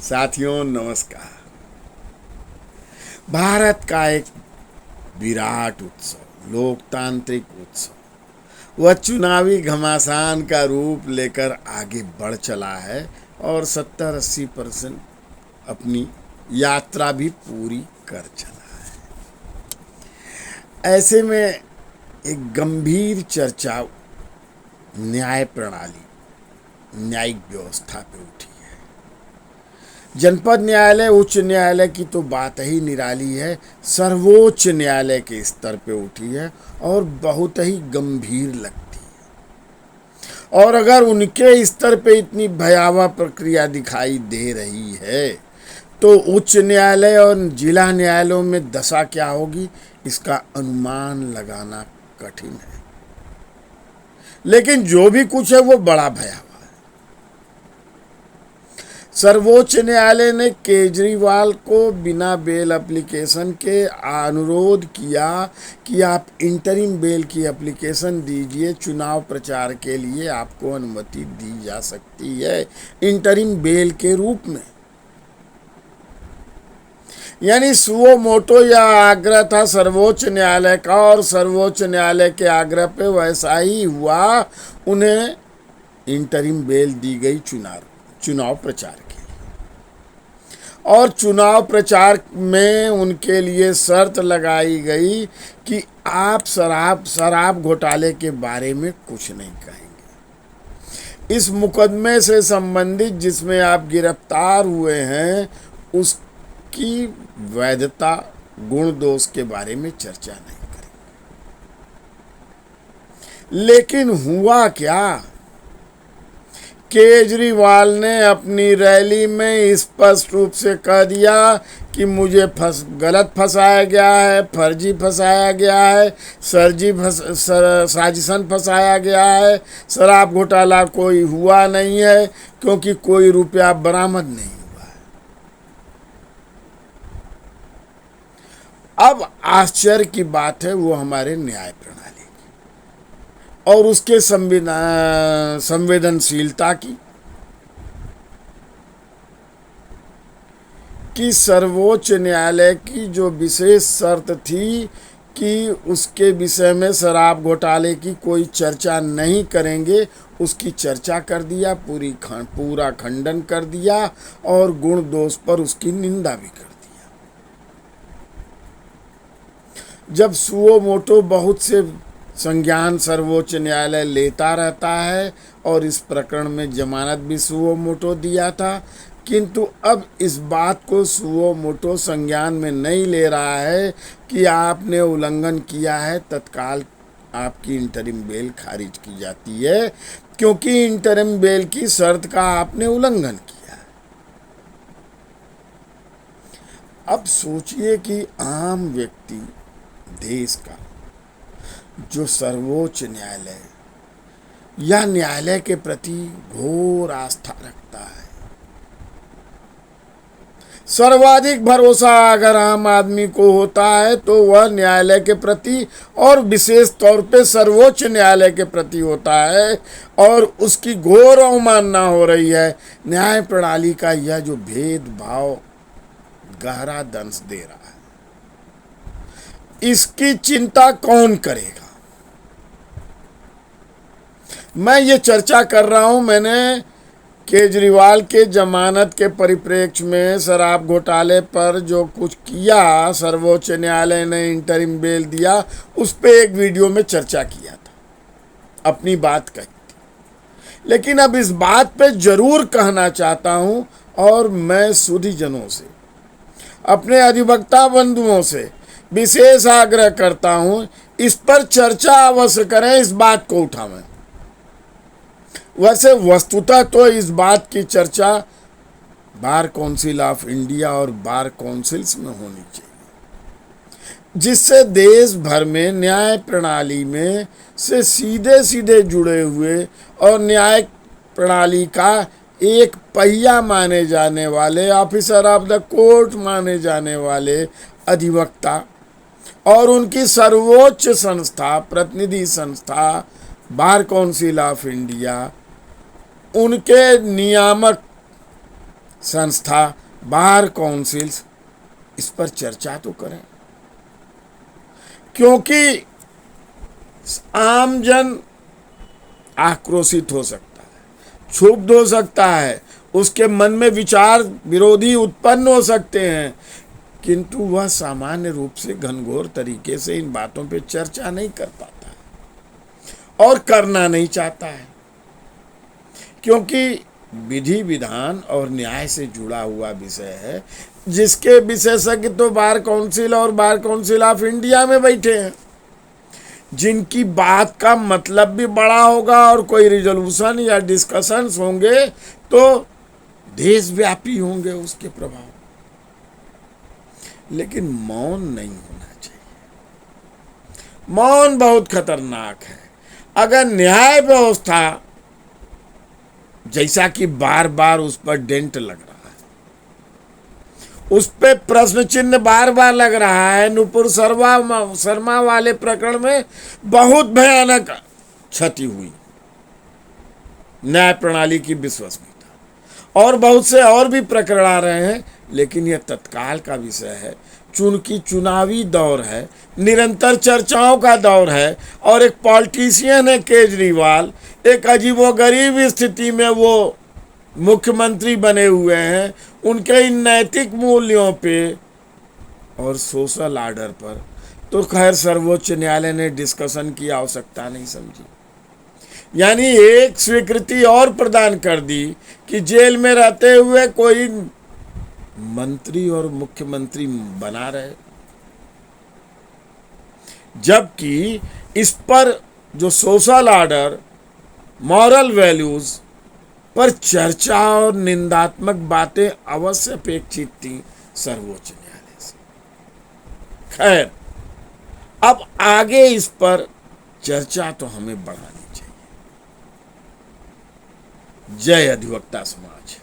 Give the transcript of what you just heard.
साथियों नमस्कार। भारत का एक विराट उत्सव, लोकतांत्रिक उत्सव, वह चुनावी घमासान का रूप लेकर आगे बढ़ चला है और 70-80% अपनी यात्रा भी पूरी कर चला है। ऐसे में एक गंभीर चर्चा न्याय प्रणाली, न्यायिक व्यवस्था पे उठी है। जनपद न्यायालय, उच्च न्यायालय की तो बात ही निराली है, सर्वोच्च न्यायालय के स्तर पे उठी है और बहुत ही गंभीर लगती है। और अगर उनके स्तर पे इतनी भयावह प्रक्रिया दिखाई दे रही है तो उच्च न्यायालय और जिला न्यायालयों में दशा क्या होगी, इसका अनुमान लगाना कठिन है। लेकिन जो भी कुछ है वो बड़ा भयावह। सर्वोच्च न्यायालय ने केजरीवाल को बिना बेल एप्लीकेशन के अनुरोध किया कि आप इंटरिम बेल की एप्लीकेशन दीजिए, चुनाव प्रचार के लिए आपको अनुमति दी जा सकती है इंटरिम बेल के रूप में। यानी सुओ मोटो यह आग्रह था सर्वोच्च न्यायालय का और सर्वोच्च न्यायालय के आग्रह पे वैसा ही हुआ, उन्हें इंटरिम बेल दी गई चुनाव प्रचार के। और चुनाव प्रचार में उनके लिए शर्त लगाई गई कि आप शराब घोटाले के बारे में कुछ नहीं कहेंगे। इस मुकदमे से संबंधित जिसमें आप गिरफ्तार हुए हैं उसकी वैधता, गुण दोष के बारे में चर्चा नहीं करेंगे। लेकिन हुआ क्या, केजरीवाल ने अपनी रैली में स्पष्ट रूप से कह दिया कि मुझे गलत फंसाया गया है, फर्जी फंसाया गया है, साजिशन फंसाया गया है, शराब घोटाला कोई हुआ नहीं है क्योंकि कोई रुपया बरामद नहीं हुआ है। अब आश्चर्य की बात है वो हमारे न्याय प्रणाली और उसके संवेदनशीलता की कि सर्वोच्च न्यायालय की जो विशेष शर्त थी कि उसके विषय में शराब घोटाले की कोई चर्चा नहीं करेंगे, उसकी चर्चा कर दिया, पूरा खंडन कर दिया और गुण दोष पर उसकी निंदा भी कर दिया। जब सुओ मोटो बहुत से संज्ञान सर्वोच्च न्यायालय लेता रहता है और इस प्रकरण में जमानत भी सुओ मोटो दिया था, किंतु अब इस बात को सुओ मोटो संज्ञान में नहीं ले रहा है कि आपने उल्लंघन किया है, तत्काल आपकी इंटरिम बेल खारिज की जाती है क्योंकि इंटरिम बेल की शर्त का आपने उल्लंघन किया है। अब सोचिए कि आम व्यक्ति देश का जो सर्वोच्च न्यायालय या न्यायालय के प्रति घोर आस्था रखता है, सर्वाधिक भरोसा अगर आम आदमी को होता है तो वह न्यायालय के प्रति और विशेष तौर पे सर्वोच्च न्यायालय के प्रति होता है और उसकी घोर अवमानना हो रही है। न्याय प्रणाली का यह जो भेदभाव गहरा दंश दे रहा है, इसकी चिंता कौन करेगा। मैं ये चर्चा कर रहा हूं, मैंने केजरीवाल के जमानत के परिप्रेक्ष्य में शराब घोटाले पर जो कुछ किया, सर्वोच्च न्यायालय ने इंटरिम बेल दिया, उस पे एक वीडियो में चर्चा किया था, अपनी बात कही थी। लेकिन अब इस बात पे जरूर कहना चाहता हूं और मैं सुधीजनों से, अपने अधिवक्ता बंधुओं से विशेष आग्रह करता हूं, इस पर चर्चा अवश्य करें, इस बात को उठावें। वैसे वस्तुतः तो इस बात की चर्चा बार काउंसिल ऑफ इंडिया और बार काउंसिल्स में होनी चाहिए, जिससे देश भर में न्याय प्रणाली में से सीधे जुड़े हुए और न्याय प्रणाली का एक पहिया माने जाने वाले, ऑफिसर ऑफ द कोर्ट माने जाने वाले अधिवक्ता और उनकी सर्वोच्च संस्था, प्रतिनिधि संस्था बार काउंसिल ऑफ इंडिया, उनके नियामक संस्था, बार काउंसिल्स इस पर चर्चा तो करें, क्योंकि आमजन आक्रोशित हो सकता है, क्षुब्ध हो सकता है, उसके मन में विचार विरोधी उत्पन्न हो सकते हैं, किंतु वह सामान्य रूप से घनघोर तरीके से इन बातों पे चर्चा नहीं कर पाता है और करना नहीं चाहता है, क्योंकि विधि विधान और न्याय से जुड़ा हुआ विषय है, जिसके विशेषज्ञ तो बार काउंसिल और बार काउंसिल ऑफ इंडिया में बैठे हैं, जिनकी बात का मतलब भी बड़ा होगा और कोई रिजोल्यूशन या डिस्कशंस होंगे तो देशव्यापी होंगे उसके प्रभाव। लेकिन मौन नहीं होना चाहिए। मौन बहुत खतरनाक है। अगर न्याय व्यवस्था, जैसा कि बार बार उस पर डेंट लग रहा है, उस पे प्रश्न चिन्ह बार बार लग रहा है, नुपुर शर्मा वाले प्रकरण में बहुत भयानक क्षति हुई न्याय प्रणाली की विश्वसनीयता, और बहुत से और भी प्रकरण आ रहे हैं, लेकिन यह तत्काल का विषय है, चूंकि चुनावी दौर है, निरंतर चर्चाओं का दौर है, और एक पॉलिटिशियन है केजरीवाल, एक अजीबोगरीब स्थिति में वो मुख्यमंत्री बने हुए हैं, उनके इन नैतिक मूल्यों पे और सोशल आर्डर पर तो खैर सर्वोच्च न्यायालय ने डिस्कशन की आवश्यकता नहीं समझी, यानी एक स्वीकृति और प्रदान कर दी कि जेल में रहते हुए कोई मंत्री और मुख्यमंत्री बना रहे, जबकि इस पर जो सोशल आर्डर, मॉरल वैल्यूज पर चर्चा और निंदात्मक बातें अवश्य अपेक्षित थी सर्वोच्च न्यायालय से। खैर, अब आगे इस पर चर्चा तो हमें बढ़ानी चाहिए। जय अधिवक्ता समाज।